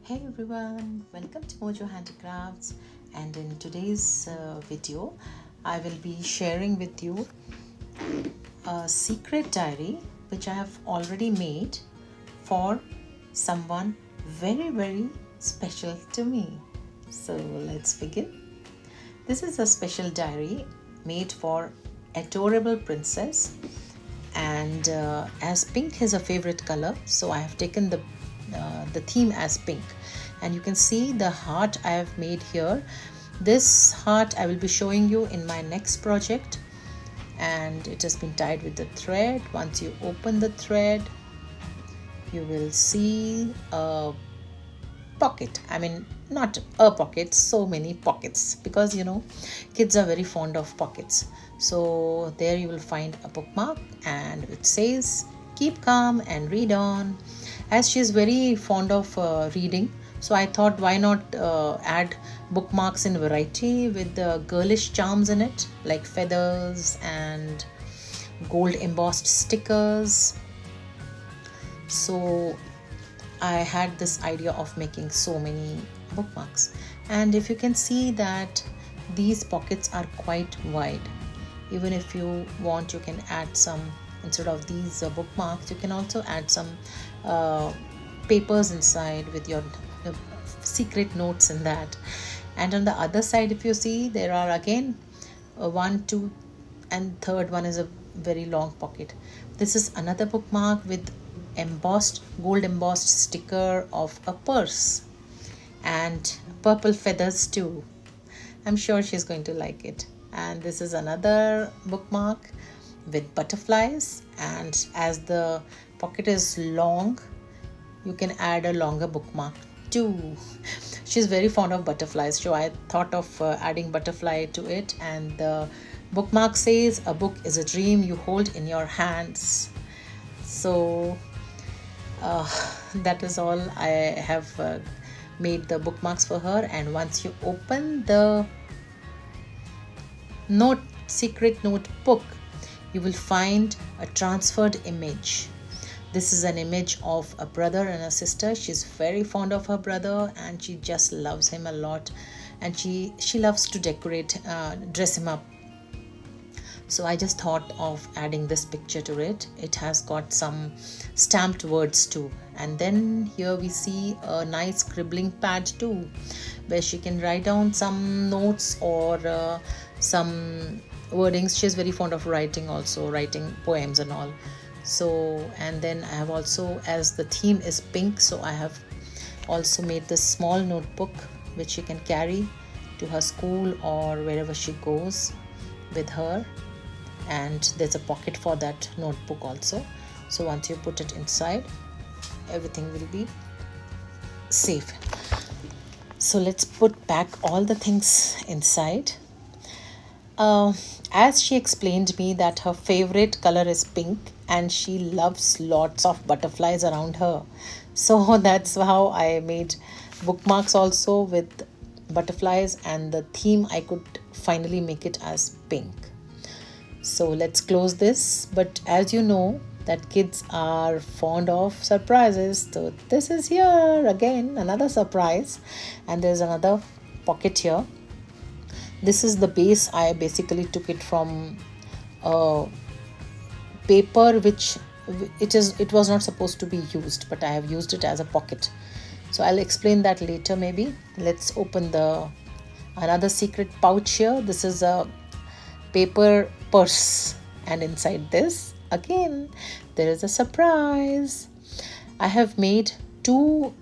Hey everyone, welcome to Mojo Handicrafts, and in today's video I will be sharing with you a secret diary which I have already made for someone very special to me. So let's begin. This is a special diary made for adorable princess, and as pink is a favorite color, so I have taken the theme as pink, and you can see the heart I have made here. This heart I will be showing you in my next project, and it has been tied with the thread. Once you open the thread, you will see a pocket. I mean, not a pocket, so many pockets, because kids are very fond of pockets. So there you will find a bookmark, and it says keep calm and read on. As she is very fond of reading, so I thought, why not add bookmarks in variety with the girlish charms in it, like feathers and gold embossed stickers. So I had this idea of making so many bookmarks, and if you can see that these pockets are quite wide. Even if you want, you can add some, instead of these bookmarks, you can also add some papers inside with your secret notes in that. And on the other side, if you see, there are again one, two, and third one is a very long pocket. This is another bookmark with gold embossed sticker of a purse and purple feathers too. I'm sure she's going to like it. And this is another bookmark with butterflies, and as the pocket is long, you can add a longer bookmark too. She's very fond of butterflies, so I thought of adding butterfly to it. And the bookmark says, a book is a dream you hold in your hands. So that is all. I have made the bookmarks for her, and once you open the secret notebook, you will find a transferred image. This is an image of a brother and a sister. She's very fond of her brother, and she just loves him a lot, and she loves to decorate, dress him up. So I just thought of adding this picture to it. It has got some stamped words too, and then here we see a nice scribbling pad too, where she can write down some notes or some wordings. She's very fond of writing, also writing poems and all. So, and then I have also, as the theme is pink, so I have also made this small notebook which she can carry to her school or wherever she goes with her. And there's a pocket for that notebook also. So once you put it inside, everything will be safe. So let's put back all the things inside. As she explained me that her favorite color is pink, and she loves lots of butterflies around her, so that's how I made bookmarks also with butterflies, and the theme I could finally make it as pink. So let's close this. But as you know that kids are fond of surprises, so this is here again another surprise, and there's another pocket here. This is the base. I basically took it from paper which it was not supposed to be used, but I have used it as a pocket. So I'll explain that later maybe. Let's open the another secret pouch here. This is a paper purse, and inside this again there is a surprise. I have made two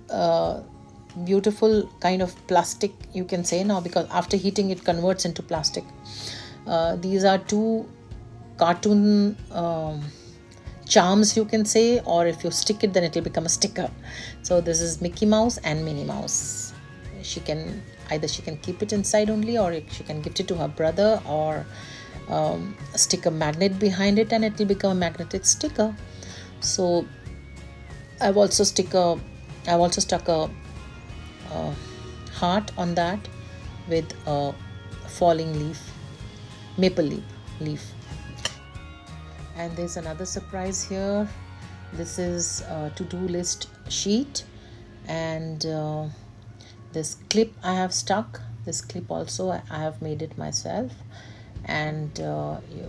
beautiful kind of plastic, you can say now, because after heating it converts into plastic. These are two cartoon charms, you can say, or if you stick it then it will become a sticker. So this is Mickey Mouse and Minnie Mouse. She can keep it inside only, or she can gift it to her brother, or stick a magnet behind it and it will become a magnetic sticker. So I've also stuck a heart on that with a falling maple leaf. And there's another surprise here. This is a to-do list sheet And this clip I have stuck, this clip also I have made it myself. And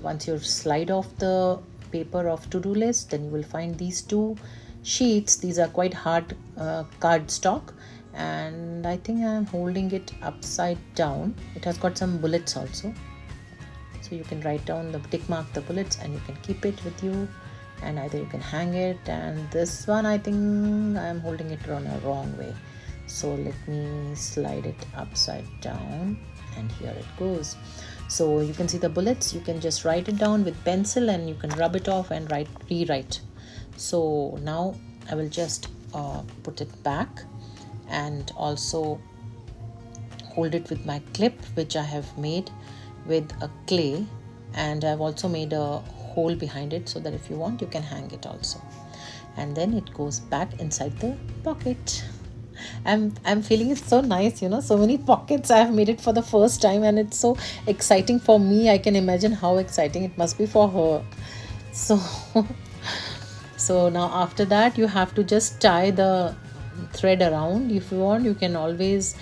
once you slide off the paper of to-do list, then you will find these two sheets. These are quite hard cardstock, and I think I'm holding it upside down. It has got some bullets also, so you can write down the tick mark the bullets and you can keep it with you, and either you can hang it. And this one, I think I'm holding it on a wrong way, so let me slide it upside down, and here it goes. So you can see the bullets. You can just write it down with pencil and you can rub it off and rewrite. So now I will just put it back and also hold it with my clip, which I have made with a clay, and I've also made a hole behind it so that if you want you can hang it also, and then it goes back inside the pocket. I'm feeling it's so nice, so many pockets. I have made it for the first time and it's so exciting for me. I can imagine how exciting it must be for her. So so now after that you have to just tie the thread around. If you want, you can always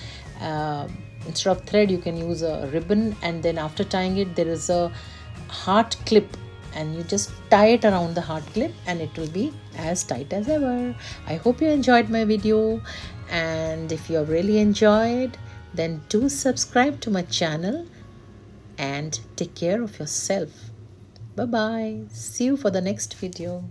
instead of thread you can use a ribbon, and then after tying it there is a heart clip, and you just tie it around the heart clip and it will be as tight as ever. I hope you enjoyed my video, and if you have really enjoyed, then do subscribe to my channel and take care of yourself. Bye bye. See you for the next video.